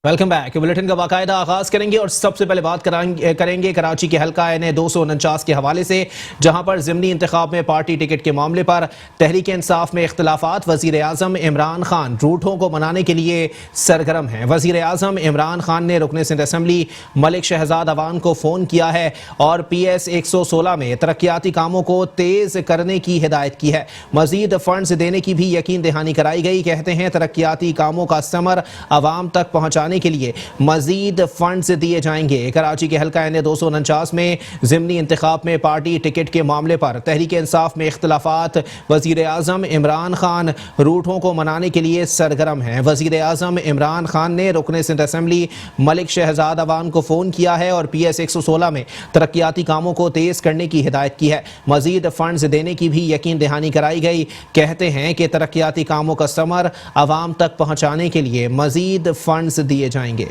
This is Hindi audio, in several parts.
Welcome back. बुलेटिन का बाकायदा आगाज करेंगे और सबसे पहले बात करेंगे कराची के हल्का NA 249 के हवाले से, जहां पर ज़िमनी इंतखाब में पार्टी टिकट के मामले पर तहरीक इंसाफ में इख्तलाफात। वज़ीर आज़म इमरान खान रूठों को मनाने के लिए सरगर्म हैं। वज़ीर आज़म इमरान खान ने रुकन सिंध असम्बली मलिक शहजाद अवान को फ़ोन किया है और PS 116 में तरक्याती कामों को तेज़ करने की हिदायत की है। मज़ीद फ़ंड्स देने की भी यकीन दहानी कराई गई। कहते हैं तरक्याती कामों का समर आवाम तक पहुँचाने के लिए मजीद फंड्स दिए जाएंगे। कराची के हल्का NA 249 में ज़िमनी इंतखाब में पार्टी टिकट के मामले पर तहरीक इंसाफ में इख्तलाफात। वज़ीर आज़म इमरान खान रूठों को मनाने के लिए सरगर्म हैं। वज़ीर आज़म इमरान खान ने रुकन सिंध असम्बली मलिक शहजाद अवान को फ़ोन किया है और PS 116 में तरक्याती कामों को तेज़ करने की हिदायत की है। मजीद फंड्स देने की भी यकीन दहानी कराई गई। कहते हैं कि तरक्याती कामों का समर आवाम तक पहुँचाने के लिए मजीद फंड्स दिए जाएंगे।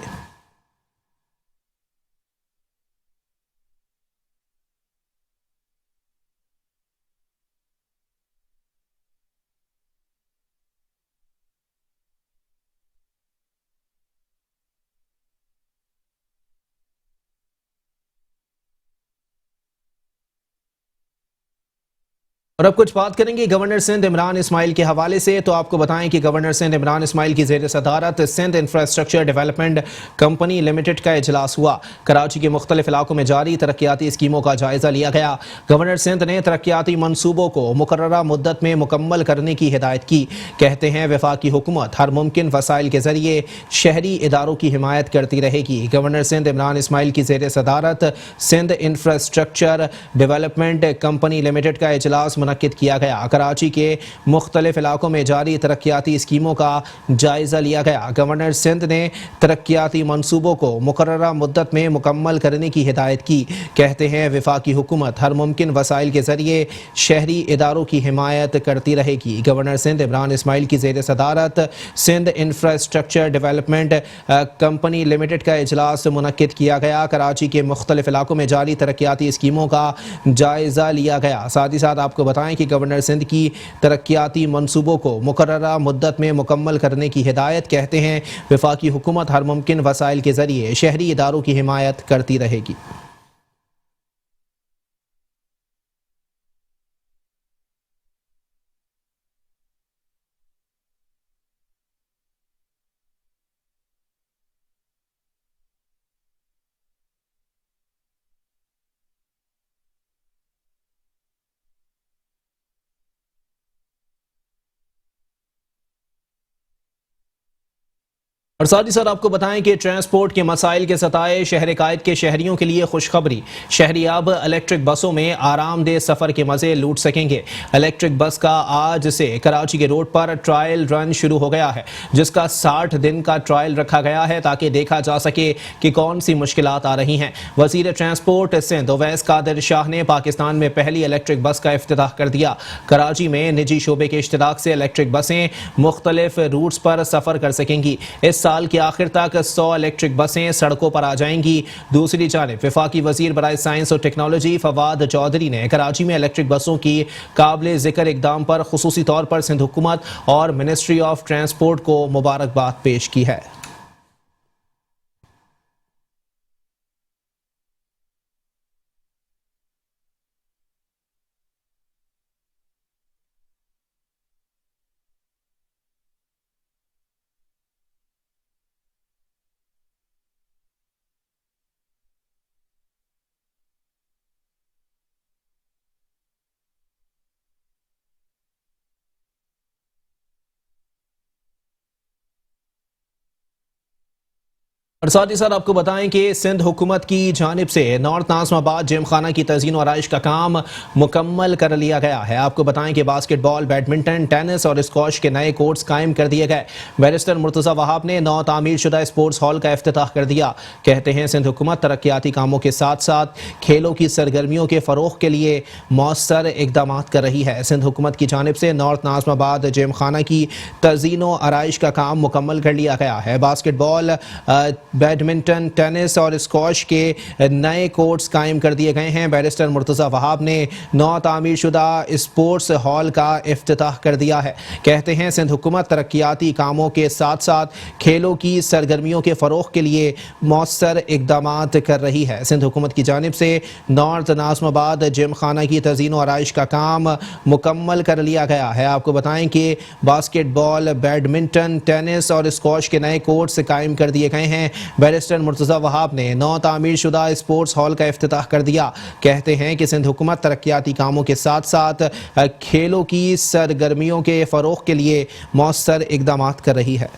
और अब कुछ बात करेंगे गवर्नर सिंध इमरान इस्माइल के हवाले से। तो आपको बताएं कि गवर्नर सिंध इमरान इस्माइल की ज़ेर सदारत Sindh infrastructure development company limited का इजलास हुआ। कराची के मुख्तलिफ इलाकों में जारी तरक्याती स्कीमों का जायजा लिया गया। गवर्नर सिंध ने तरक्याती मनसूबों को मुकर्ररा मुद्दत में मुकम्मल करने की हिदायत की। कहते हैं वफाकी हुकूमत हर मुमकिन वसाइल के जरिए शहरी इदारों की हिमायत करती रहेगी। गवर्नर सिंध इमरान इस्माइल की ज़ेर सदारत Sindh infrastructure development company limited का इजलास मुनक्किद किया गया। कराची के मुख्तलिफ इलाकों में जारी तरक्याती स्कीमों का जायजा लिया गया। गवर्नर सिंध ने तरक्याती मनसूबों को मुकर्ररा मुद्दत में मुकम्मल करने की हिदायत की। कहते हैं वफाकी हुकूमत हर मुमकिन वसाइल के जरिए शहरी इदारों की हिमायत करती रहेगी। गवर्नर सिंध इमरान इस्माइल की ज़ेर सदारत Sindh infrastructure development company limited का इजलास मुनक्किद किया गया। कराची के मुख्तलिफ इलाकों में जारी तरक्याती स्कीमों का जायजा लिया गया। साथ ही साथ आपको बताएं कि गवर्नर सिंध की तरक्याती मनसूबों को मुकर्ररा मुद्दत में मुकम्मल करने की हिदायत। कहते हैं वफाकी हुकूमत हर मुमकिन वसाइल के जरिए शहरी इदारों की हिमायत करती रहेगी। और साथ ही साथ आपको बताएं कि ट्रांसपोर्ट के मसाइल के सताए शहर कायद के शहरियों के लिए खुशखबरी। शहरी अब इलेक्ट्रिक बसों में आरामदेह सफ़र के मज़े लूट सकेंगे। इलेक्ट्रिक बस का आज से कराची के रोड पर ट्रायल रन शुरू हो गया है, जिसका 60 दिन का ट्रायल रखा गया है ताकि देखा जा सके कि कौन सी मुश्किलात आ रही हैं। वज़ीर ट्रांसपोर्ट सिंध ओवैस कादिर शाह ने पाकिस्तान में पहली इलेक्ट्रिक बस का इफ्तिताह कर दिया। कराची में निजी शोबे के इश्तिराक से इलेक्ट्रिक बसें मुख्तलिफ रूट्स पर सफ़र कर सकेंगी। इस साल के आखिर तक 100 इलेक्ट्रिक बसें सड़कों पर आ जाएंगी। दूसरी जानिब वफाकी वजीर बराए साइंस और टेक्नोलॉजी फवाद चौधरी ने कराची में इलेक्ट्रिक बसों की काबिल जिक्र इकदाम पर खुसूसी तौर पर सिंध हुकूमत और मिनिस्ट्री ऑफ ट्रांसपोर्ट को मुबारकबाद पेश की है। और साथ ही साथ आपको बताएं कि सिंध हुकूमत की जानिब से नॉर्थ नाज़िमाबाद जिम खाना की तज़ीन और आराइश का काम मुकम्मल कर लिया गया है। आपको बताएं कि बास्केटबॉल, बैडमिंटन, टेनिस और स्क्वॉश के नए कोर्ट्स कायम कर दिए गए। बैरिस्टर मुर्तज़ा वहाब ने नौ तामीर शुदा स्पोर्ट्स हॉल का इफ्तिताह कर दिया। कहते हैं सिंध हुकूमत तरक्याती कामों के साथ साथ खेलों की सरगर्मियों के फ़रोग़ के लिए मौसर इकदाम कर रही है। सिंध हुकूमत की जानिब से नॉर्थ नाज़िमाबाद जिम खाना की तज़ीन और आराइश का काम मुकम्मल कर लिया गया है। बास्केटबॉल बैडमिंटन, टेनिस और स्क्वॉश के नए कोर्ट्स कायम कर दिए गए हैं। बैरिस्टर मुर्तज़ा वहाब ने नौ तामीरशुदा स्पोर्ट्स हॉल का इफ्तिताह कर दिया है। कहते हैं सिंध हुकूमत तरक्याती कामों के साथ साथ खेलों की सरगर्मियों के फ़रोग़ के लिए मौसर इक़दामात कर रही है। सिंध हुकूमत की जानिब से नॉर्थ नाज़माबाद जिम खाना की तज़ीन व आराइश का काम मुकम्मल कर लिया गया है। आपको बताएं कि बास्केटबॉल, बैडमिंटन, टेनिस और स्क्वॉश के नए कोर्ट्स कायम कर दिए गए हैं। बैरिस्टर मुर्तज़ा वहाब ने नौ तामीरशुदा स्पोर्ट्स हॉल का इफ्तिताह कर दिया। कहते हैं कि सिंध हुकूमत तरक्याती कामों के साथ साथ खेलों की सरगर्मियों के फ़रोग़ के लिए मौसर इक़दामात कर रही है।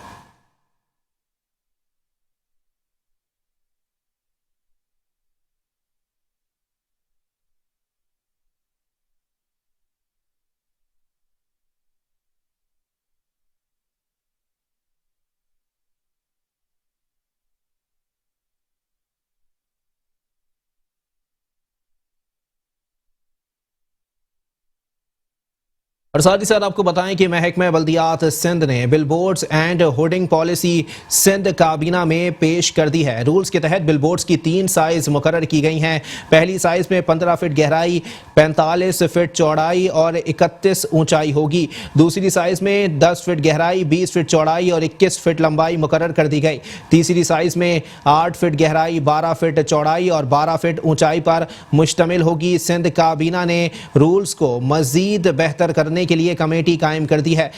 और साथ ही साथ आपको बताएं कि महकमा बल्दियात सिंध ने billboards and hoarding policy Sindh काबीना में पेश कर दी है। रूल्स के तहत बिलबोर्ड्स की 3 साइज मुकर्रर की गई हैं। पहली साइज में 15 फीट गहराई, 45 फीट चौड़ाई और 31 ऊंचाई होगी। दूसरी साइज में 10 फीट गहराई, 20 फीट चौड़ाई और 21 फीट लंबाई मुकर्रर कर दी गई। तीसरी साइज में 8 फीट गहराई, 12 फीट चौड़ाई और 12 फीट ऊंचाई पर मुश्तमिल होगी। सिंध काबीना ने रूल्स को मजीद बेहतर करने के लिए कमेटी कायम कर दी है।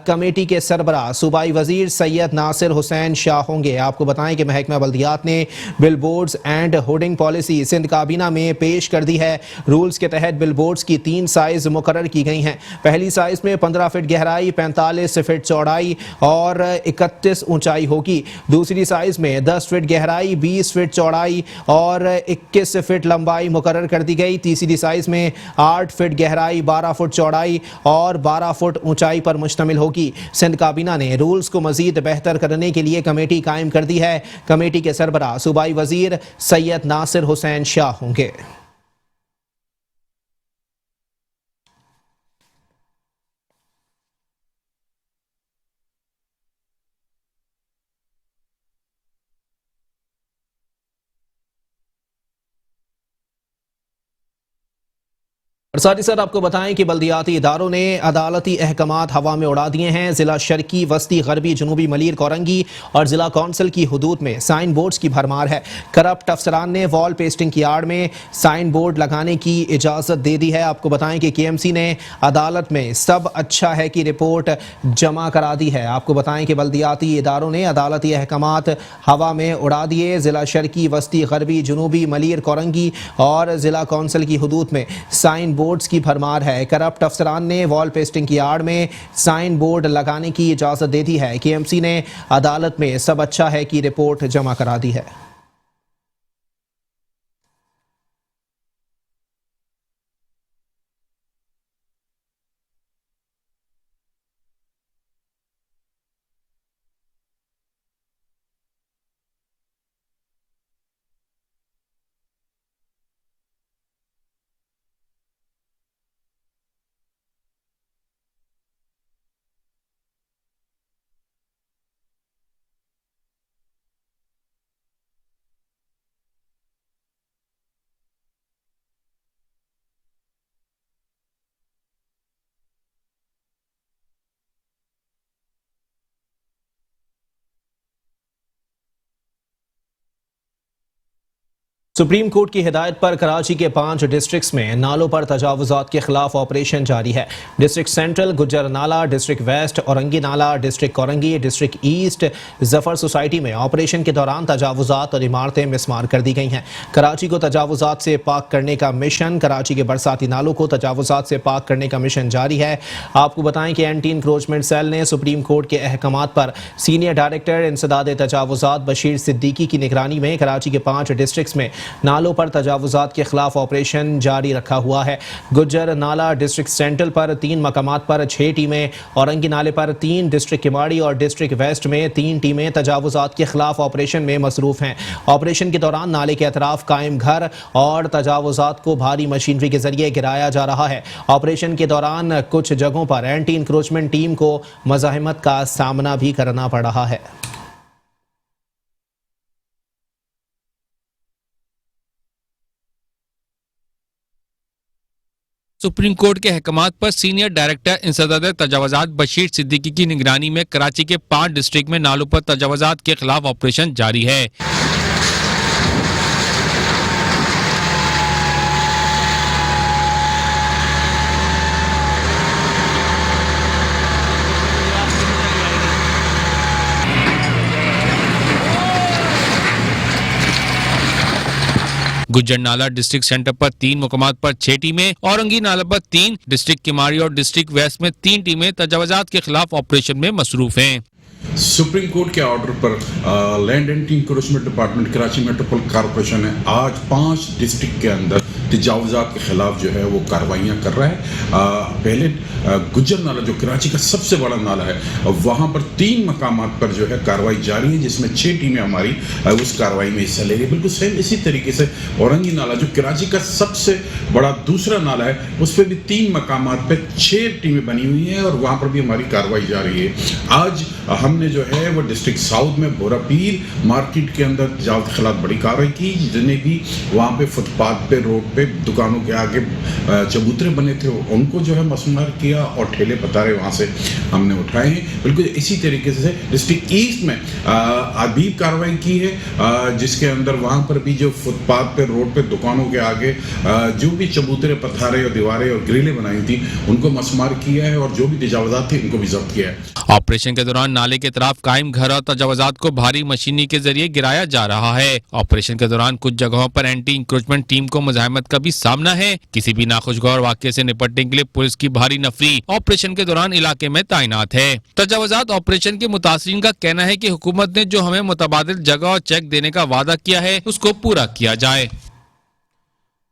कमेटी के सरबराह सूबाई वजीर सैयद नासिर हुसैन शाह होंगे। आपको बताएं कि महकमा बल्दियात ने billboards and hoarding policy Sindh काबीना में पेश कर दी है। रूल्स के तहत बिलबोर्ड्स की 3 साइज मुकर्रर की गई हैं। पहली साइज में 15 फीट गहराई, 45 फीट चौड़ाई और 31 ऊंचाई होगी। दूसरी साइज में 10 फीट गहराई, 20 फीट चौड़ाई और 21 फीट लंबाई मुकर्रर कर दी गई। तीसरी साइज में 8 फीट गहराई, 12 फुट चौड़ाई और 12 फुट ऊंचाई पर मुश्तमिल होगी। सिंध काबीना ने रूल्स को मजीद बेहतर करने के लिए कमेटी कायम कर दी है। कमेटी के सरबराह सूबाई वजीर सैयद नासिर हुसैन शाह होंगे। और साथ ही साथ आपको बताएं कि बल्दियाती इदारों ने अदालती अहकामात हवा में उड़ा दिए हैं। जिला शर्की, वस्ती, गरबी, जनूबी मलीर, कोरंगी और जिला कौंसिल की हुदूद में साइन बोर्ड्स की भरमार है। करप्ट अफसरान ने वॉल पेस्टिंग की आड़ में साइन बोर्ड लगाने की इजाज़त दे दी है। आपको बताएं कि KMC ने अदालत में सब अच्छा है की रिपोर्ट जमा करा दी है। आपको बताएं कि बल्दियाती इदारों ने अदालती अहकामात हवा में उड़ा दिए। जिला शर्की, वस्ती, गरबी, जनूबी मलीर, कोरंगी और जिला कौंसिल की हुदूद में साइन बोर्ड्स की भरमार है। करप्ट अफसरान ने वॉल पेस्टिंग की आड़ में साइन बोर्ड लगाने की इजाजत दे दी है। KMC ने अदालत में सब अच्छा है की रिपोर्ट जमा करा दी है। सुप्रीम कोर्ट की हिदायत पर कराची के 5 डिस्ट्रिक्ट्स में नालों पर तजावुजात के खिलाफ ऑपरेशन जारी है। डिस्ट्रिक्ट सेंट्रल गुज्जर नाला, डिस्ट्रिक्ट वेस्ट औरंगी नाला, district Korangi, district east Zafar society में ऑपरेशन के दौरान तजावुजात और इमारतें मिसमार कर दी गई हैं। कराची को तजावुजात से पाक करने का मिशन, कराची के बरसाती नालों को तजावुजात से पाक करने का मिशन जारी है। आपको बताएं कि एंटी इंक्रोचमेंट सेल ने सुप्रीम कोर्ट के अहकामात पर सीनियर डायरेक्टर इंसदाद तजावुजात बशीर सिद्दीकी की निगरानी में कराची के 5 डिस्ट्रिक्ट्स में नालों पर तजावुजात के खिलाफ ऑपरेशन जारी रखा हुआ है। गुज्जर नाला डिस्ट्रिक्ट सेंट्रल पर 3 मकामात पर 6 टीमें, औरंगी नाले पर 3, डिस्ट्रिक्ट किमाड़ी और डिस्ट्रिक्ट वेस्ट में 3 टीमें तजावुजात के खिलाफ ऑपरेशन में मसरूफ हैं। ऑपरेशन के दौरान नाले के अतराफ कायम घर और तजावुजात को भारी मशीनरी के जरिए गिराया जा रहा है। ऑपरेशन के दौरान कुछ जगहों पर एंटी इंक्रोचमेंट टीम को मज़ाहमत का सामना भी करना पड़ रहा है। सुप्रीम कोर्ट के अहकामात पर सीनियर डायरेक्टर इंसदाद तजावजात बशीर सिद्दीकी की निगरानी में कराची के 5 डिस्ट्रिक्ट में नालों पर तजावजात के खिलाफ ऑपरेशन जारी है। गुज्जर नाला डिस्ट्रिक्ट सेंटर पर 3 मुकामात पर 6 टीमें, औरंगी नाला पर 3, डिस्ट्रिक्ट किमारी और डिस्ट्रिक्ट वेस्ट में 3 टीमें तजावजात के खिलाफ ऑपरेशन में मसरूफ हैं। सुप्रीम कोर्ट के ऑर्डर पर land and encroachment department Karachi metropolitan corporation है आज 5 डिस्ट्रिक्ट के अंदर तजावजात के खिलाफ जो है वो कार्रवाइयाँ कर रहा है। पहले गुज्जर नाला जो कराची का सबसे बड़ा नाला है, वहाँ पर 3 मकामात पर जो है कार्रवाई जारी है, जिसमें 6 टीमें हमारी उस कार्रवाई में हिस्सा ले रही है। बिल्कुल सेम इसी तरीके से औरंगी नाला जो कराची का सबसे बड़ा दूसरा नाला है, उस पर भी 3 मकामात पर 6 टीमें बनी हुई हैं और वहाँ पर भी हमारी कार्रवाई जारी है। आज हमने जो है वो डिस्ट्रिक्ट साउथ में बोरापीर मार्केट के अंदर तजावत के खिलाफ बड़ी कार्रवाई की, जिन्हें भी वहाँ पे फुटपाथ पे रोड पे दुकानों के आगे चबूतरे बने थे उनको जो है मसमार किया और ठेले पतारे वहाँ से हमने उठाए हैं। बिल्कुल इसी तरीके से डिस्ट्रिक्ट ईस्ट में अभी कार्रवाई की है, जिसके अंदर वहाँ पर भी जो फुटपाथ पे रोड पे दुकानों के आगे जो भी चबूतरे पथारे और दीवारें और ग्रिलें बनाई थी उनको मसमार किया है और जो भी तजावजात थे उनको भी जब्त किया है। ऑपरेशन के दौरान नाले के तरफ कायम घर और तजावजात को भारी मशीनी के जरिए गिराया जा रहा है। ऑपरेशन के दौरान कुछ जगहों पर एंटी इंक्रोचमेंट टीम को मुजाहिमत का भी सामना है। किसी भी नाखुशगवार वाकये से निपटने के लिए पुलिस की भारी नफरी ऑपरेशन के दौरान इलाके में तैनात है। तजावजात ऑपरेशन के मुतासरीन का कहना है कि हुकूमत ने जो हमें मुतबादिल जगह और चेक देने का वादा किया है उसको पूरा किया जाए।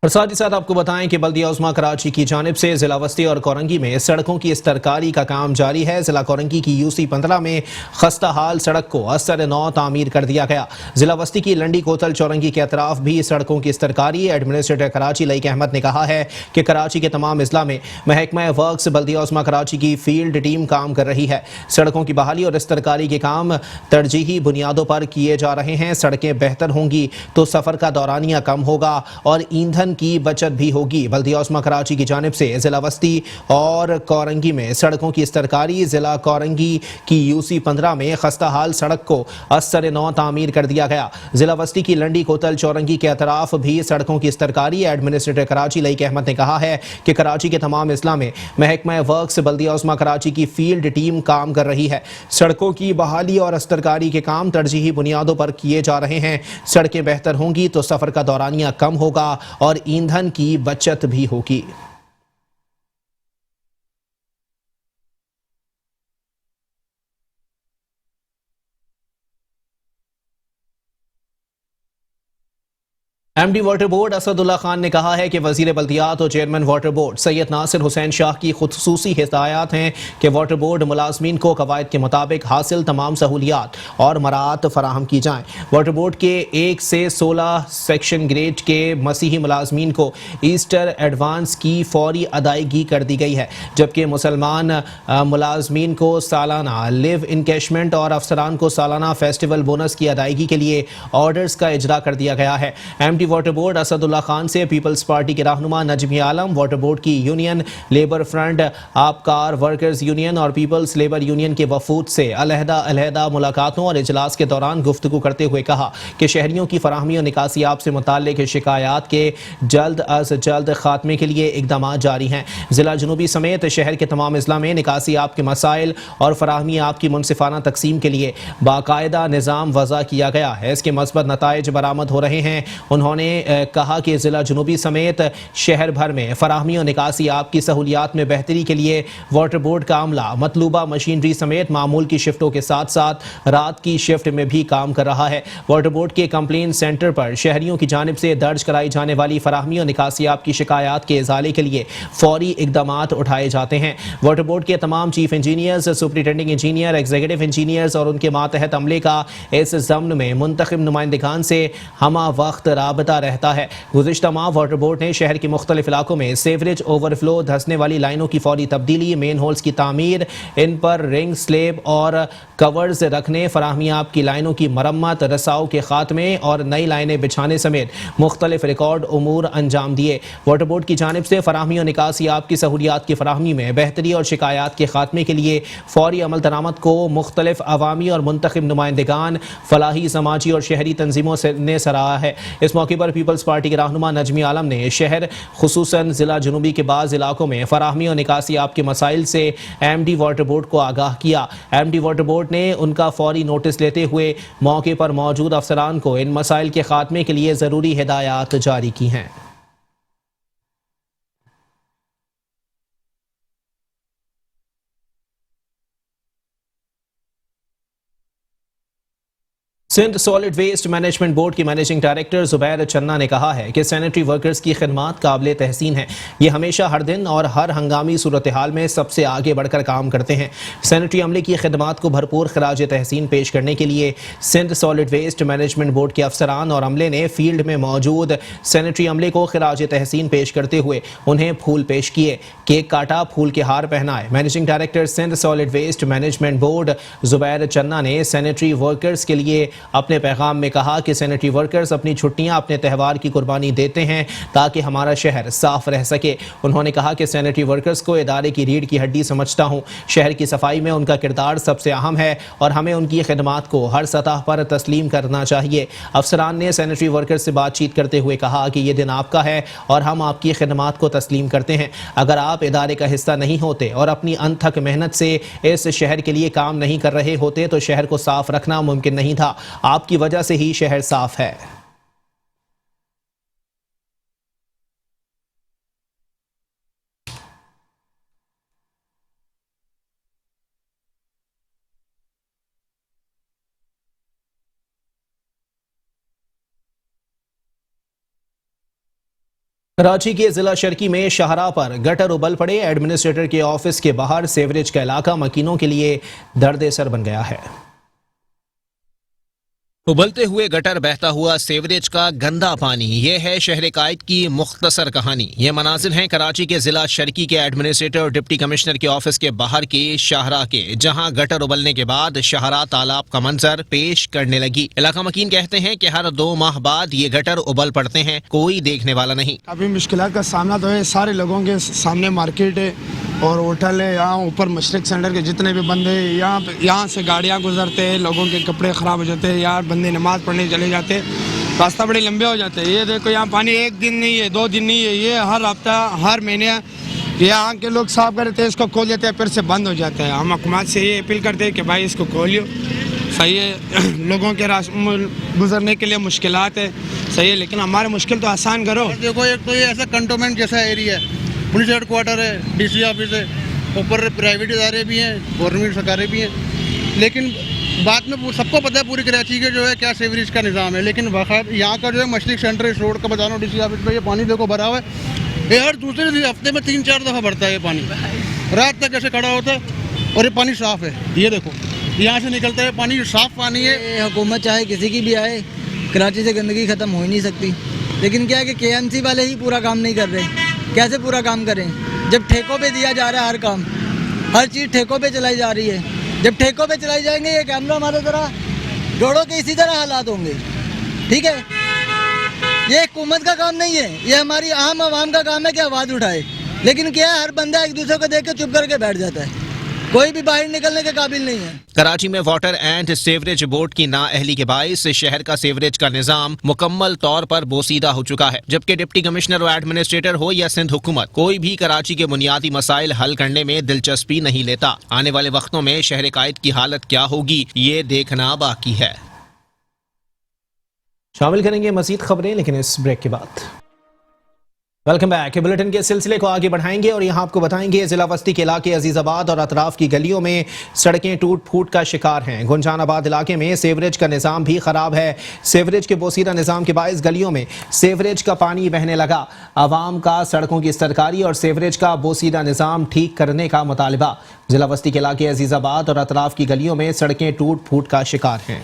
और साथ ही साथ आपको बताएं कि बल्दिया उस्मा कराची की जानिब से जिला वस्ती और कोरंगी में सड़कों की इस्तरकारी का काम जारी है। जिला कोरंगी की UC 15 में खस्ता हाल सड़क को असर नौ तामीर कर दिया गया। जिला वस्ती की लंडी कोतल चौरंगी के अतराफ भी सड़कों की इस्तरकारी। एडमिनिस्ट्रेटर कराची लईक अहमद ने कहा है कि कराची के तमाम अजला में महकमा वर्क्स बल्दिया उस्मा कराची की फील्ड टीम काम कर रही है। सड़कों की बहाली और इस्तरकारी के काम तरजीही बुनियादों पर किए जा रहे हैं। सड़कें बेहतर होंगी तो सफ़र का दौरानिया कम होगा और ईंधन की बचत भी होगी। बल्दिया उस्मा कराची की जानिब से जिला वस्ती और कोरंगी में सड़कों की इस्तरकारी। जिला कोरंगी की UC 15 में खस्ता हाल सड़क को असर नौ तामीर कर दिया गया। जिला वस्ती की लंडी कोतल चौरंगी के अतराफ भी सड़कों की इस्तरकारी। एडमिनिस्ट्रेटर कराची लईक अहमद ने कहा है कि कराची के तमाम अजला में महकमा वर्क्स बल्दिया उस्मा कराची की फील्ड टीम काम कर रही है। सड़कों की बहाली और इस्तरकारी के काम तरजीही बुनियादों पर किए जा रहे हैं। सड़कें बेहतर होंगी तो सफ़र का दौरानिया कम होगा और ईंधन की बचत भी होगी। MD water board Asadullah Khan ने कहा है कि वजीर बल्दियात और chairman water board Syed Nasir Hussain Shah की खुसूसी हिदायत हैं कि वाटर बोर्ड मुलाजमीन को कवायद के मुताबिक हासिल तमाम सहूलियात और मराहत फराहम की जाएँ। वाटर बोर्ड के 1 से 16 सेक्शन ग्रेड के मसीही मुलाजमीन को ईस्टर एडवांस की फौरी अदायगी कर दी गई है, जबकि मुसलमान मुलाजमीन को सालाना लिव इनकैशमेंट और अफसरान को सालाना फेस्टिवल बोनस की अदायगी के लिए ऑर्डर्स का इजरा कर दिया गया है। MD water board Asadullah Khan से पीपल्स पार्टी के रहनुमा नजमी आलम, वाटर बोर्ड की यूनियन लेबर फ्रंट, आबकार वर्कर्स यूनियन और पीपल्स लेबर यूनियन के वफूद से अलहदा मुलाकातों और इजलास के दौरान गुफ्तगू करते हुए कहा कि शहरियों की फराहमी और निकासियाब से मुताल्लिक शिकायत के जल्द अज जल्द खात्मे के लिए इकदाम जारी हैं। जिला जनूबी समेत शहर के तमाम अजला में निकासियाब के मसाइल और फराहमी आप की मुनसिफाना तकसीम के लिए बाकायदा निज़ाम वज़ा किया गया है। इसके मस्बत नताइज बरामद हो रहे हैं। उन्होंने कहा कि जिला जनूबी समेत शहर भर में फराहमी और निकासी आप की सहूलियात में बेहतरी के लिए वाटर बोर्ड का अमला मतलूबा मशीनरी समेत मामूल की शिफ्टों के साथ साथ रात की शिफ्ट में भी काम कर रहा है। वाटर बोर्ड के कंप्लेन सेंटर पर शहरियों की जानिब से दर्ज कराई जाने वाली फराहमी और निकासी आप की शिकायत के इजाले के लिए फौरी इकदाम उठाए जाते हैं। वाटर बोर्ड के तमाम chief engineers, superintending engineer, executive engineers और उनके मातहत अमले का इस ज़म्न में मुंतखब नुमाइंदगान से हमा वक्त राबता लापता रहता है। गुज़िश्ता माह वाटर बोर्ड ने शहर के मुख्तलिफ इलाकों में सीवरेज ओवरफ्लो, धंसने वाली लाइनों की फौरी तब्दीली, मेन होल्स की तामीर, इन पर रिंग, स्लेब और कवर्स रखने, फराहमियाब की लाइनों की मरम्मत, रसाव के खात्मे और नई लाइनें बिछाने समेत मुख्तलिफ रिकॉर्ड उमूर अंजाम दिए। वाटर बोर्ड की जानिब से फराहमी और निकासियाब की सहूलियात की फराहमी में बेहतरी और शिकायत के खात्मे के लिए फौरी अमल दरामद को मुख्तलिफ अवामी और मुंतखब नुमाइंदगान, फलाही, समाजी और शहरी तंजीमों ने सराहा है। इस मौके पर पीपल्स पार्टी के रहनुमा नजमी आलम ने शहर खुसूसन जिला जुनूबी के बाज़ इलाकों में फराहमी और निकासियाब के मसाइल से MD वाटर बोर्ड को आगाह किया। MD वाटर बोर्ड ने उनका फौरी नोटिस लेते हुए मौके पर मौजूद अफसरान को इन मसाइल के खात्मे के लिए ज़रूरी हिदायत जारी की हैं। Sindh solid waste management board के मैनेजिंग डायरेक्टर जुबैर चन्ना ने कहा है कि सैनिटरी वर्कर्स की खिदमत काबिल तहसीन है। ये हमेशा, हर दिन और हर हंगामी सूरत हाल में सबसे आगे बढ़कर काम करते हैं। सैनिटरी अमले की खिदमत को भरपूर खराज तहसीन पेश करने के लिए Sindh solid waste management board के अफसरान और अमले ने फील्ड में मौजूद सैनिटरी अमले को खराज तहसीन पेश करते हुए उन्हें फूल पेश किए, केक काटा, फूल के हार पहनाए। Managing director Sindh solid waste management board Zubair Channa ने सैनिटरी वर्कर्स के लिए अपने पैगाम में कहा कि सैनिटरी वर्कर्स अपनी छुट्टियां अपने त्यौहार की कुर्बानी देते हैं ताकि हमारा शहर साफ रह सके। उन्होंने कहा कि सैनिटरी वर्कर्स को इदारे की रीढ़ की हड्डी समझता हूं। शहर की सफाई में उनका किरदार सबसे अहम है और हमें उनकी खिदमत को हर सतह पर तस्लीम करना चाहिए। अफसरान ने सैनिटरी वर्कर्स से बातचीत करते हुए कहा कि ये दिन आपका है और हम आपकी खिदमत को तस्लीम करते हैं। अगर आप इदारे का हिस्सा नहीं होते और अपनी अनथक मेहनत से इस शहर के लिए काम नहीं कर रहे होते तो शहर को साफ रखना मुमकिन नहीं था। आपकी वजह से ही शहर साफ है। कराची के जिला शर्की में शाहराह पर गटर उबल पड़े। एडमिनिस्ट्रेटर के ऑफिस के बाहर सीवरेज का इलाका मकीनों के लिए दर्द सर बन गया है। उबलते हुए गटर, बहता हुआ सीवरेज का गंदा पानी, ये है शहर कायद की मुख्तसर कहानी। ये मनाजिर हैं कराची के जिला शर्की के एडमिनिस्ट्रेटर और डिप्टी कमिश्नर के ऑफिस के बाहर के शाहराह के, जहां गटर उबलने के बाद शाहराह तालाब का मंजर पेश करने लगी। इलाका मकीन कहते हैं कि हर 2 माह बाद ये गटर उबल पड़ते हैं, कोई देखने वाला नहीं। काफ़ी मुश्किलात का सामना तो है। सारे लोगों के सामने मार्केट है और होटल है। यहाँ ऊपर मशरक सेंटर के जितने भी बंदे यहाँ से गाड़ियाँ गुजरते हैं, लोगों के कपड़े ख़राब हो जाते हैं, यहाँ बंदे नमाज़ पढ़ने चले जाते हैं, रास्ता बड़े लंबे हो जाते हैं। ये देखो यहाँ पानी 1 दिन नहीं है, 2 दिन नहीं है, ये हर हफ्ता, हर महीने यहाँ के लोग साफ करते हैं, इसको खोल देते हैं, फिर से बंद हो जाता है। हम हुकूमत से ये अपील करते हैं कि भाई इसको खोलियो, सही है। लोगों के गुजरने के लिए मुश्किलात है, सही है, लेकिन हमारे मुश्किल तो आसान करो। देखो एक तो ये ऐसा कंटोनमेंट जैसा एरिया है, पुलिस हेडक्वार्टर है, DC ऑफिस है, ऊपर प्राइवेट इदारे भी हैं, गवर्नमेंट सरकारें भी हैं, लेकिन बाद में सबको पता है पूरी कराची के जो है क्या सीवरेज का निज़ाम है। लेकिन बाहर यहाँ का जो है मशरक सेंटर, इस रोड का बता रहा हूँ, DC ऑफिस पे ये पानी देखो भरा हुआ है। ये हर दूसरे हफ्ते में 3-4 दफ़ा भरता है ये पानी, रात तक ऐसे खड़ा होता है और ये पानी साफ़ है। ये देखो यहाँ से निकलता है पानी, साफ़ पानी है। हुकूमत चाहे किसी की भी आए, कराची से गंदगी ख़त्म हो ही नहीं सकती। लेकिन क्या है कि KMC वाले ही पूरा काम नहीं कर रहे। कैसे पूरा काम करें जब ठेकों पे दिया जा रहा है? हर काम, हर चीज़ ठेकों पे चलाई जा रही है। जब ठेकों पे चलाई जाएंगे, ये कैमरा हमारे तरह जोड़ों के इसी तरह हालात होंगे। ठीक है, ये हुकूमत का काम नहीं है, ये हमारी आम आवाम का काम है कि आवाज़ उठाए। लेकिन क्या है, हर बंदा एक दूसरे को देख के चुप करके बैठ जाता है, कोई भी बाहर निकलने के काबिल नहीं है। कराची में वाटर एंड सीवरेज बोर्ड की नाअहली के बाइस शहर का सीवरेज का निजाम मुकम्मल तौर पर बोसीदा हो चुका है, जबकि डिप्टी कमिश्नर और एडमिनिस्ट्रेटर हो या सिंध हुकूमत, कोई भी कराची के बुनियादी मसाइल हल करने में दिलचस्पी नहीं लेता। आने वाले वक्तों में शहर कायद की हालत क्या होगी, ये देखना बाकी है। शामिल करेंगे मजीद खबरें, लेकिन इस ब्रेक के बाद। Welcome back. बुलेटिन के सिलसिले को आगे बढ़ाएंगे और यहाँ आपको बताएंगे जिला वस्ती के इलाके अजीजाबाद और अतराफ की गलियों में सड़कें टूट फूट का शिकार हैं। गुंजानाबाद इलाके में सीवरेज का निज़ाम भी ख़राब है। सीवरेज के बोसीदा निज़ाम के बायस गलियों में सीवरेज का पानी बहने लगा। आवाम का सड़कों की सरकारी और सीवरेज का बोसीदा निज़ाम ठीक करने का मुतालबा। जिला वस्ती के इलाके अजीजाबाद और अतराफ की गलियों में सड़कें टूट फूट का शिकार हैं।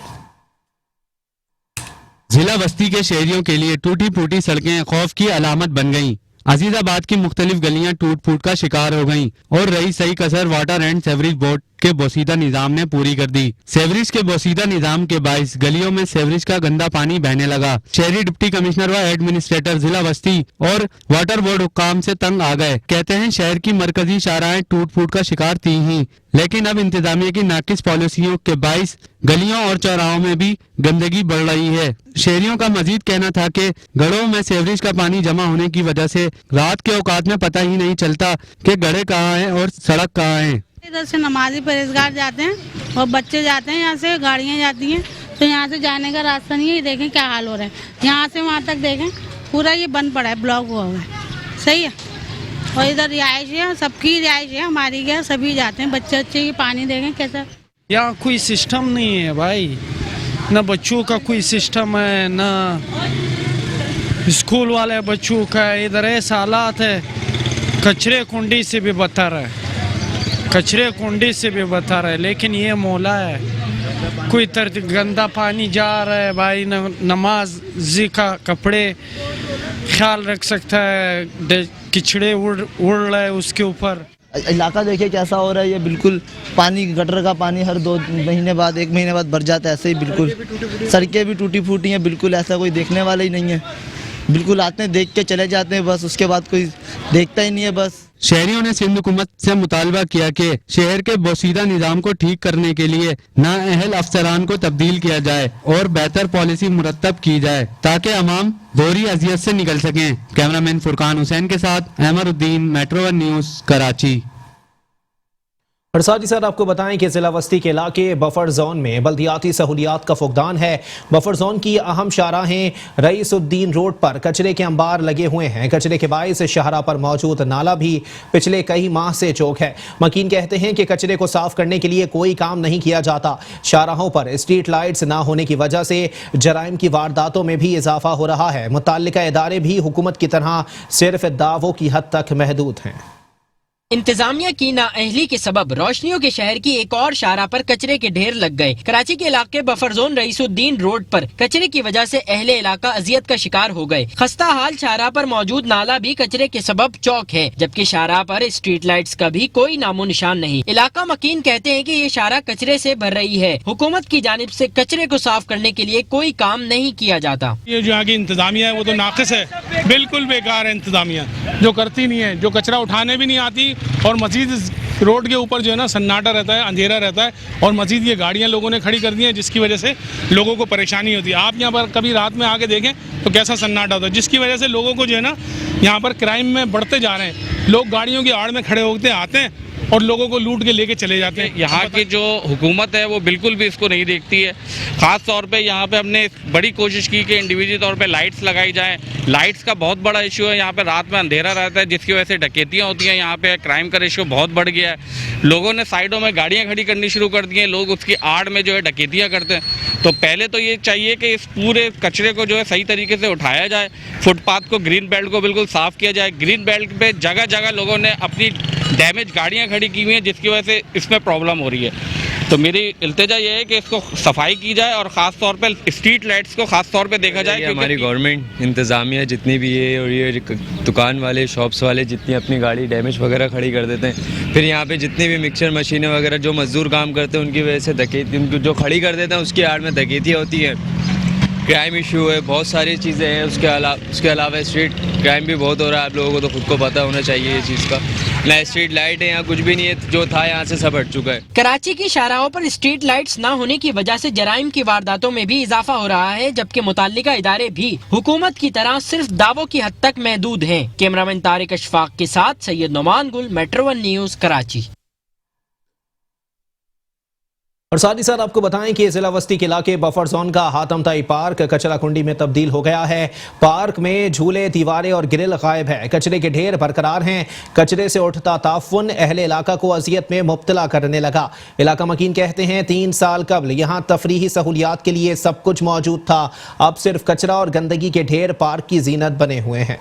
जिला बस्ती के शहरियों के लिए टूटी फूटी सड़कें खौफ की अलामत बन गईं। अजीजाबाद की मुख्तलिफ गलियां टूट फूट का शिकार हो गईं और रही सही कसर वाटर एंड सेवरेज बोर्ड के बोसीदा निजाम ने पूरी कर दी। सेवरेज के बोसीदा निजाम के बाइस गलियों में सेवरेज का गंदा पानी बहने लगा। शहरी डिप्टी कमिश्नर व एडमिनिस्ट्रेटर जिला बस्ती और वाटर बोर्ड हुक्काम से तंग आ गए। कहते हैं शहर की मरकजी शाहराएं टूट फूट का शिकार थी ही, लेकिन अब इंतजामिया की नाकिस पॉलिसियों के बाइस गलियों और चौराहों में भी गंदगी बढ़ रही है। शहरियों का मजीद कहना था कि गढ़ों में सेवरेज का पानी जमा होने की वजह से रात के औकात में पता ही नहीं चलता कि गढ़े कहाँ हैं और सड़क कहाँ है। इधर से नमाजी परहेजगार जाते हैं और बच्चे जाते हैं, यहाँ से गाड़ियाँ जाती हैं, तो यहाँ से जाने का रास्ता नहीं है। ये देखें क्या हाल हो रहा है, यहाँ से वहाँ तक देखें पूरा ये बंद पड़ा है, ब्लॉक हुआ हुआ है। सही है। और इधर रिहाइश है, सबकी रिहाइश है, हमारी क्या, सभी जाते हैं। बच्चे बच्चे की पानी देखें कैसा। यहाँ कोई सिस्टम नहीं है भाई, न बच्चों का कोई सिस्टम है, न स्कूल वाले बच्चों का। इधर ऐसा हालात है, कचरे कुंडी से भी बदतर है, कचरे कुंडी से भी बदतर है। लेकिन ये मौला है, कोई तरह गंदा पानी जा रहा है भाई, नमाजी का कपड़े ख्याल रख सकता है, किचड़े उड़ रहा है उसके ऊपर। इलाका देखिए कैसा हो रहा है, ये बिल्कुल पानी, गटर का पानी हर 2 महीने बाद 1 महीने बाद भर जाता है, ऐसे ही बिल्कुल। सड़कें भी टूटी फूटी हैं, बिल्कुल ऐसा कोई देखने वाला ही नहीं है। बिल्कुल आते हैं, देख के चले जाते हैं बस, उसके बाद कोई देखता ही नहीं है बस। शहरियों ने सिंध हुकूमत से मुतालबा किया कि शहर के बोसीदा निजाम को ठीक करने के लिए नाअहल अफसरान को तब्दील किया जाए और बेहतर पॉलिसी मुरतब की जाए ताकि अवाम दोहरी अजियत से निकल सकें। कैमरामैन फुरकान हुसैन के साथ अहमरुद्दीन, मेट्रो 1 न्यूज़, कराची। और साथ ही साथ आपको बताएं कि जिला बस्ती के इलाके बफर जोन में बल्दियाती सहूलियात का फुकदान है। बफर जोन की अहम शाहराहें रईसुद्दीन रोड पर कचरे के अंबार लगे हुए हैं। कचरे के बायस शाहरा पर मौजूद नाला भी पिछले कई माह से चौक है। मकीन कहते हैं कि कचरे को साफ करने के लिए कोई काम नहीं किया जाता। शाहराहों पर स्ट्रीट लाइट्स ना होने की वजह से जराइम की वारदातों में भी इजाफा हो रहा है। मुतल्लिका इदारे भी हुकूमत की तरह सिर्फ दावों की हद तक महदूद हैं। इंतजामिया की नाअहली के सबब रोशनियों के शहर की एक और शाहरा पर कचरे के ढेर लग गए। कराची के इलाके बफर जोन रईसुद्दीन रोड पर कचरे की वजह से अहले इलाका अजियत का शिकार हो गए। खस्ता हाल शाहरा पर मौजूद नाला भी कचरे के सबब चौक है, जबकि शाहरा पर स्ट्रीट लाइट्स का भी कोई नामो निशान नहीं। इलाका मकीन कहते हैं कि ये शाहरा कचरे से भर रही है। हुकूमत की जानिब से कचरे को साफ करने के लिए कोई काम नहीं किया जाता। ये जो यहाँ की इंतजामिया है वो तो नाकिस है, बिल्कुल बेकार है इंतजामिया, जो करती नहीं है, जो कचरा उठाने भी नहीं आती। और मजीद रोड के ऊपर जो है ना सन्नाटा रहता है, अंधेरा रहता है, और मजीद ये गाड़ियां लोगों ने खड़ी कर दी हैं, जिसकी वजह से लोगों को परेशानी होती है। आप यहाँ पर कभी रात में आके देखें तो कैसा सन्नाटा होता है, जिसकी वजह से लोगों को जो है ना यहाँ पर क्राइम में बढ़ते जा रहे हैं। लोग गाड़ियों की आड़ में खड़े होते आते हैं और लोगों को लूट के लेके चले जाते हैं। यहाँ की जो हुकूमत है वो बिल्कुल भी इसको नहीं देखती है। ख़ास तौर पे यहाँ पे हमने बड़ी कोशिश की कि इंडिविजुअल तौर पे लाइट्स लगाई जाएं। लाइट्स का बहुत बड़ा इशू है, यहाँ पे रात में अंधेरा रहता है, जिसकी वजह से डकैतियाँ होती हैं। यहाँ पे क्राइम का रेशियो बहुत बढ़ गया है। लोगों ने साइडों में गाड़ियाँ खड़ी करनी शुरू कर दी हैं, लोग उसकी आड़ में जो है डकैतियाँ करते हैं। तो पहले तो ये चाहिए कि इस पूरे कचरे को जो है सही तरीके से उठाया जाए। फुटपाथ को, ग्रीन बेल्ट को बिल्कुल साफ़ किया जाए। ग्रीन बेल्ट पर जगह जगह लोगों ने अपनी डैमेज गाड़ियाँ खड़ी की हुई हैं, जिसकी वजह से इसमें प्रॉब्लम हो रही है। तो मेरी इल्तिजा ये है कि इसको सफाई की जाए और ख़ास तौर पे स्ट्रीट लाइट्स को ख़ास तौर पे देखा जाए। हमारी गवर्नमेंट इंतज़ामिया जितनी भी है और ये दुकान वाले, शॉप्स वाले जितनी अपनी गाड़ी डैमेज वगैरह खड़ी कर देते हैं, फिर यहाँ पे जितनी भी मिक्सर मशीनें वगैरह जो मजदूर काम करते हैं उनकी वजह से डकैती, उनको जो खड़ी कर देते हैं उसकी आड़ में डकैतियाँ होती है। क्राइम इशू है, बहुत सारी चीज़ें हैं। उसके अलावा स्ट्रीट क्राइम भी बहुत हो रहा है। आप लोगों को तो खुद को पता होना चाहिए ये चीज़ का। ना स्ट्रीट लाइट है, यहाँ कुछ भी नहीं है, जो था यहाँ से सब हट चुका है। कराची की शाहराहों पर स्ट्रीट लाइट्स न होने की वजह से जराइम की वारदातों में भी इजाफा हो रहा है, जबकि मुतल्लिका इदारे भी हुकूमत की तरह सिर्फ दावों की हद तक महदूद हैं। कैमरामैन तारिक अशफाक के साथ सैयद नुमान गुल, मेट्रो 1 न्यूज़, कराची। और साथ ही साथ आपको बताएं कि जिला बस्ती के इलाके बफर जोन का हातमताई पार्क कचरा कुंडी में तब्दील हो गया है। पार्क में झूले, दीवारें और ग्रिल गायब है। कचरे के ढेर बरकरार हैं। कचरे से उठता ताफुन अहले इलाका को अजियत में मुब्तला करने लगा। इलाका मकीन कहते हैं 3 साल कबल यहाँ तफरीही सहूलियात के लिए सब कुछ मौजूद था, अब सिर्फ कचरा और गंदगी के ढेर पार्क की जीनत बने हुए हैं।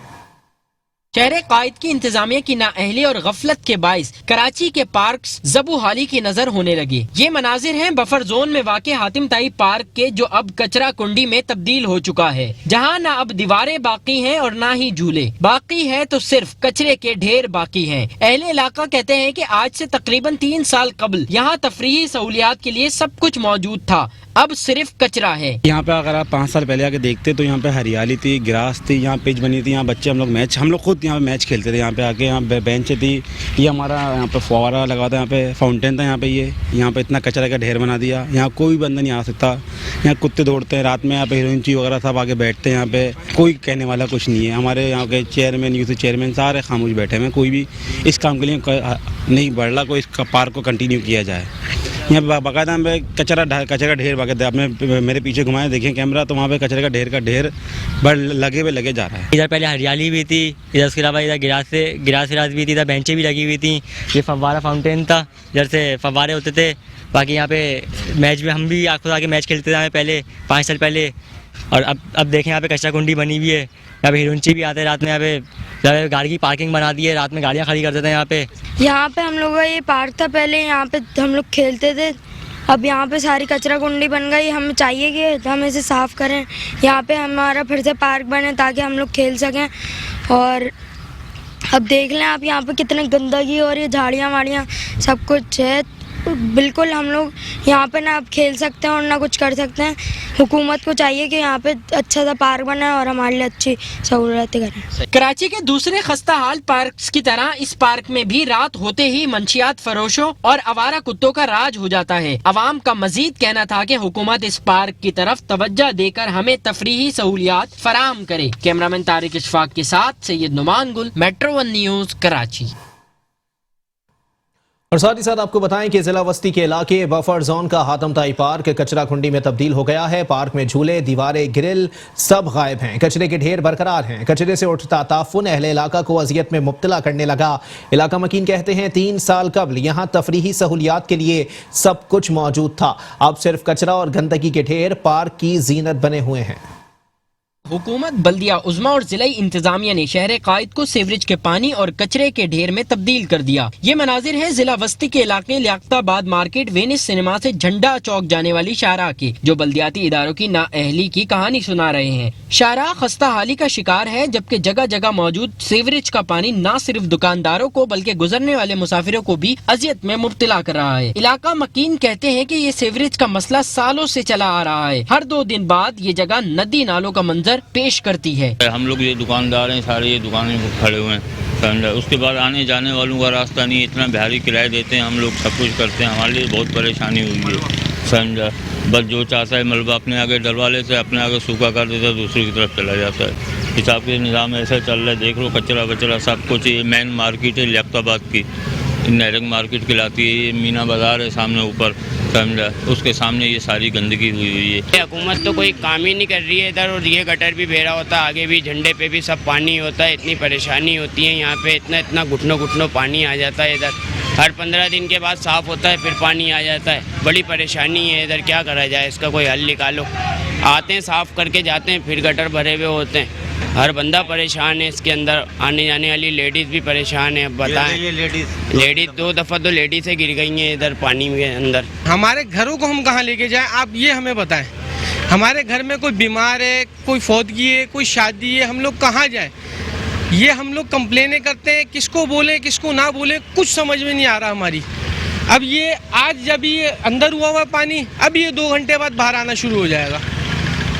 शहर कायद की इंतजामिया की नाअहली और गफलत के बाइस कराची के पार्क्स ज़बूहाली की नजर होने लगे। ये मनाजिर हैं बफर जोन में वाक़े हातिम ताई पार्क के, जो अब कचरा कुंडी में तब्दील हो चुका है, जहाँ न अब दीवारें बाकी हैं और न ही झूले बाकी है, तो सिर्फ कचरे के ढेर बाकी हैं। अहले इलाका कहते हैं कि आज से तकरीबन 3 साल कबल यहाँ तफरीही सहूलियात के लिए सब कुछ मौजूद था, अब सिर्फ कचरा है। यहाँ पे अगर आप 5 साल पहले आके देखते तो यहाँ पे हरियाली थी, ग्रास थी, यहाँ पिच बनी थी, यहाँ बच्चे हम लोग खुद यहाँ पे मैच खेलते थे। यहाँ पे आके यहाँ बेंच थी, ये हमारा यहाँ पे फुवारा लगा था, यहाँ पे फाउंटेन था, यहाँ पे यहाँ पे इतना कचरा का ढेर बना दिया। यहाँ कोई बंदा नहीं आ सकता, यहाँ कुत्ते दौड़ते हैं रात में, यहाँ पे हीरोइन वगैरह सब आके बैठते हैं। यहाँ पे कोई कहने वाला कुछ नहीं है। हमारे यहाँ के चेयरमैन, यूथ चेयरमैन सारे खामोश बैठे हैं, कोई भी इस काम के लिए नहीं बढ़ रहा, कोई इस पार्क को कंटिन्यू किया जाए। यहाँ पे बाकायदा हम कचरा का ढेर बाकायदा, आपने मेरे पीछे घुमाए देखें कैमरा, तो वहाँ पे कचरे का ढेर लगे जा रहा है। इधर पहले हरियाली भी थी, इधर उसके अलावा इधर गिरास भी थी, इधर बेंचें भी लगी हुई थी, ये फव्वारा फाउंटेन था, इधर से फव्वारे होते थे। बाकी यहाँ पे मैच में हम भी खुद आके मैच खेलते थे पहले 5 साल पहले। और अब देखें यहाँ पे कचरा कुंडी बनी हुई है, यहाँ पे हीरोइंची भी आते हैं रात में, यहाँ पे गाड़ी की पार्किंग बना दी है, रात में गाड़ियाँ खड़ी कर देते हैं यहाँ पे। यहाँ पे हम लोग का ये पार्क था पहले, यहाँ पे हम लोग खेलते थे, अब यहाँ पे सारी कचरा कुंडी बन गई। हमें चाहिए कि हम इसे साफ़ करें, यहाँ पे हमारा फिर से पार्क बने ताकि हम लोग खेल सकें। और अब देख लें आप यहाँ पे कितनी गंदगी और ये झाड़ियाँ वाड़ियाँ सब कुछ है। बिल्कुल हम लोग यहाँ पे ना अब खेल सकते हैं और ना कुछ कर सकते हैं। हुकूमत को चाहिए कि यहाँ पे अच्छा सा पार्क बनाए और हमारे लिए अच्छी सहूलतें करें। कराची के दूसरे खस्ता हाल पार्क्स की तरह इस पार्क में भी रात होते ही मंशियात फरोशों और आवारा कुत्तों का राज हो जाता है। अवाम का मजीद कहना था कि हुकूमत इस पार्क की तरफ तवज्जो देकर हमें तफरीही सहूलियात फराहम करे। कैमरामैन तारिक इशफाक के साथ सैयद नुमान गुल, मेट्रो 1 न्यूज़, कराची। और साथ ही साथ आपको बताएं कि जिला वस्ती के इलाके बफर जोन का हातमताई पार्क कचरा कुंडी में तब्दील हो गया है। पार्क में झूले, दीवारें, ग्रिल सब गायब हैं, कचरे के ढेर बरकरार हैं। कचरे से उठता ताफुन अहले इलाका को अजियत में मुब्तला करने लगा। इलाका मकीन कहते हैं 3 साल कबल यहाँ तफरीही सहूलियात के लिए सब कुछ मौजूद था, अब सिर्फ कचरा और गंदगी के ढेर पार्क की जीनत बने हुए हैं। हुकूमत, बल्दिया उज़्मा और जिला इंतजामिया ने शहर कायद को सीवरेज के पानी और कचरे के ढेर में तब्दील कर दिया। ये मनाजिर है जिला वस्ती के इलाके लियाकताबाद मार्केट वेनिस सिनेमा से झंडा चौक जाने वाली शाहराह की, जो बल्दियाती इदारों की नाअहली की कहानी सुना रहे हैं। शाहराह खस्ता हाली का शिकार है, जबकि जगह जगह मौजूद सीवरेज का पानी न सिर्फ दुकानदारों को बल्कि गुजरने वाले मुसाफिरों को भी अजियत में मुब्तला कर रहा है। इलाका मकीन कहते हैं कि ये सीवरेज का मसला सालों से चला आ रहा है। हर 2 दिन बाद ये जगह नदी नालों का मंजर पेश करती है। हम लोग ये दुकानदार हैं, सारे ये दुकानें खड़े हुए हैं, समझा। उसके बाद आने जाने वालों का रास्ता नहीं, इतना भारी किराया देते हैं हम लोग, सब कुछ करते हैं, हमारे लिए बहुत परेशानी हुई है, समझा। बस जो चाहता है मलबा अपने आगे डलवा लेते हैं, अपने आगे सूखा कर देता है, दूसरी की तरफ चला जाता है। हिसाब के निज़ाम ऐसा चल रहा है, देख लो कचरा बचरा सब कुछ। ये मेन मार्केट है लियाकताबाद की, नहरंग मार्केट कहलाती है, ये मीना बाज़ार है सामने ऊपर, समझा। उसके सामने ये सारी गंदगी हुई हुई है। हुकूमत तो कोई काम ही नहीं कर रही है इधर, और ये गटर भी बहरा होता है, आगे भी झंडे पे भी सब पानी होता है। इतनी परेशानी होती है यहाँ पे, इतना घुटनों पानी आ जाता है इधर। हर 15 दिन के बाद साफ़ होता है, फिर पानी आ जाता है। बड़ी परेशानी है इधर, क्या करा जाए, इसका कोई हल निकालो। आते हैं साफ़ करके जाते हैं, फिर गटर भरे हुए होते हैं। हर बंदा परेशान है, इसके अंदर आने जाने वाली लेडीज़ भी परेशान है। अब बताएं, लेडीज़ 2 दफ़ा तो लेडीज़ से गिर गई हैं इधर पानी के अंदर। हमारे घरों को हम कहाँ लेके जाएं, आप ये हमें बताएं। हमारे घर में कोई बीमार है, कोई फौतगी है, कोई शादी है, हम लोग कहाँ जाएं? ये हम लोग कंप्लेनें करते हैं, किसको बोले किसको ना बोले कुछ समझ में नहीं आ रहा हमारी। अब ये आज जब ये अंदर हुआ पानी, अब ये 2 घंटे बाद बाहर आना शुरू हो जाएगा।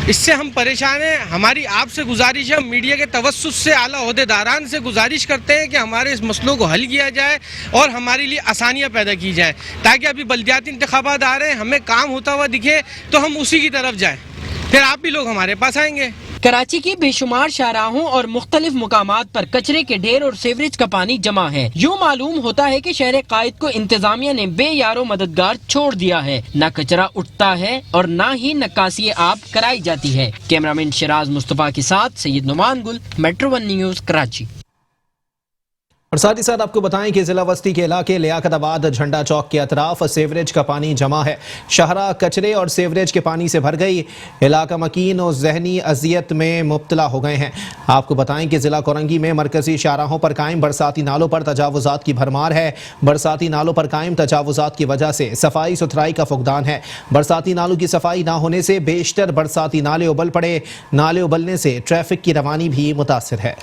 इससे हम परेशान हैं। हमारी आपसे गुजारिश है, मीडिया के तवस्सुत से, आला ओहदेदारान से गुजारिश करते हैं कि हमारे इस मसलों को हल किया जाए और हमारे लिए आसानियां पैदा की जाएं, ताकि अभी बल्दियाती इंतखाबात आ रहे हैं, हमें काम होता हुआ दिखे तो हम उसी की तरफ जाएं, फिर आप भी लोग हमारे पास आएंगे। कराची की बेशुमार शाहराहों और मुख्तलिफ मुकामात पर कचरे के ढेर और सीवरेज का पानी जमा है। यूँ मालूम होता है कि शहर कायद को इंतजामिया ने बेयारो मददगार छोड़ दिया है। न कचरा उठता है और न ही नक्कासी आब कराई जाती है। कैमरामैन शिराज मुस्तफा के साथ सैयद नुमान गुल, मेट्रो 1 न्यूज़, कराची। और साथ ही साथ आपको बताएं कि जिला वस्ती के इलाके लियाकताबाद झंडा चौक के अतराफ सेवरेज का पानी जमा है। शहरा कचरे और सेवरेज के पानी से भर गई। इलाका मकीन और जहनी अजियत में मुब्तला हो गए हैं। आपको बताएं कि जिला कोरंगी में मरकजी शाहराहों पर कायम बरसाती नालों पर तजावुजात की भरमार है। बरसाती नालों पर कायम तजावुजात की वजह से सफाई सुथराई का फुकदान है। बरसाती नालों की सफाई ना होने से बेशतर बरसाती नाले उबल पड़े। नाले उबलने से ट्रैफिक की रवानी भी मुतासिर है।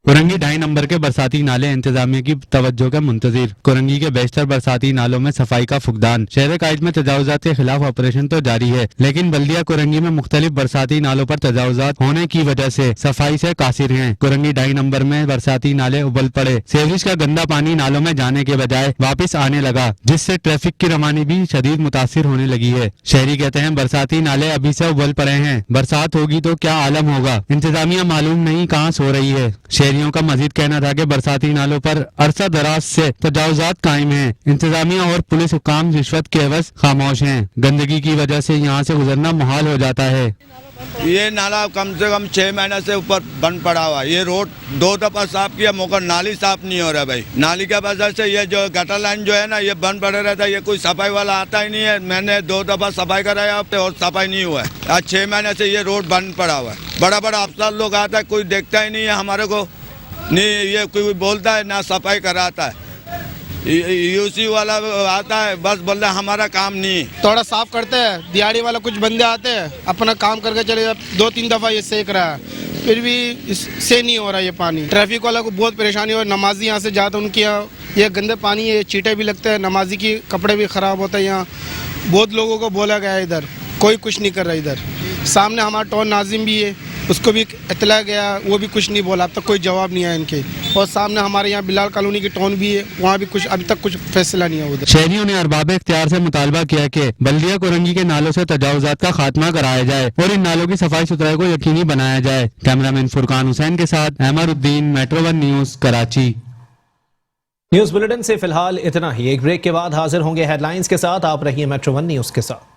कोरंगी 2.5 नंबर के बरसाती नाले इंतजामिया की तवज्जो का मुंतजिर। कोरंगी के बेशतर बरसाती नालों में सफाई का फुकदान। शहर काइद में तजावुजात के खिलाफ ऑपरेशन तो जारी है, लेकिन बल्दिया कोरंगी में मुख्तलिफ बरसाती नालों पर तजावुजात होने की वजह से सफाई से कासिर हैं। कोरंगी 2.5 नंबर में बरसाती नाले उबल पड़े। सेवरेज का गंदा पानी नालों में जाने के बजाय वापस आने लगा, जिससे ट्रैफिक की रवानी भी शदीद मुतासिर होने लगी है। शहरी कहते हैं बरसाती नाले अभी से उबल पड़े हैं, बरसात होगी तो क्या आलम होगा। इंतजामिया मालूम नहीं कहाँ सो रही है। शहरियों का मजीद कहना था कि बरसाती नालों पर अरसा दराज से तजावुजात कायम हैं। इंतजामिया और पुलिस हुकाम रिश्वत के एवज खामोश हैं। गंदगी की वजह से यहाँ से गुजरना मुहाल हो जाता है। ये नाला कम से कम 6 महीने से ऊपर बंद पड़ा हुआ। ये रोड 2 दफा साफ किया मगर नाली साफ नहीं हो रहा भाई। नाली की वजह से ये जो गटर लाइन जो है ना ये बंद पड़े रहता है। ये कोई सफाई वाला आता ही नहीं है। मैंने 2 दफा सफाई कराया और सफाई नहीं हुआ है। आज 6 महीने से ये रोड बंद पड़ा हुआ है। बड़ा बड़ा अफसर लोग आता है, कोई देखता ही नहीं है हमारे को, नहीं ये कोई बोलता है ना सफाई कराता है। यूसी वाला आता है बस बोलता है हमारा काम नहीं। थोड़ा साफ करते हैं, दिहाड़ी वाला कुछ बंदे आते हैं अपना काम करके चले जाते। 2-3 दफा ये सेक रहा है, फिर भी इससे नहीं हो रहा ये पानी। ट्रैफिक वाला को बहुत परेशानी हो। नमाजी यहाँ से जाते उनके यहाँ ये गंदे पानी है, चीटे भी लगते हैं, नमाजी की कपड़े भी खराब होते हैं। यहाँ बहुत लोगों को बोला गया है, इधर कोई कुछ नहीं कर रहा। इधर सामने हमारा टोन नाजिम भी है, उसको भी इतला गया, वो भी कुछ नहीं बोला, अब तक कोई जवाब नहीं आया इनके। और सामने हमारे यहाँ बिलाल कॉलोनी की टोन भी है, वहाँ भी कुछ अभी तक कुछ फैसला नहीं है उधर। शहरियों ने अरबाब इख्तियार से मुतालबा किया कि बल्दिया कोरंगी के नालों से तजावुजात का खात्मा कराया जाए और इन नालों की सफाई सुथराई को यकीनी बनाया जाए। कैमरामैन फुरकान हुसैन के साथ Ahmaruddin, metro 1 news, Karachi. News bulletin से फिलहाल इतना ही। एक ब्रेक के बाद हाजिर होंगे हेडलाइंस के साथ। आप रहिए मेट्रो 1 न्यूज के साथ।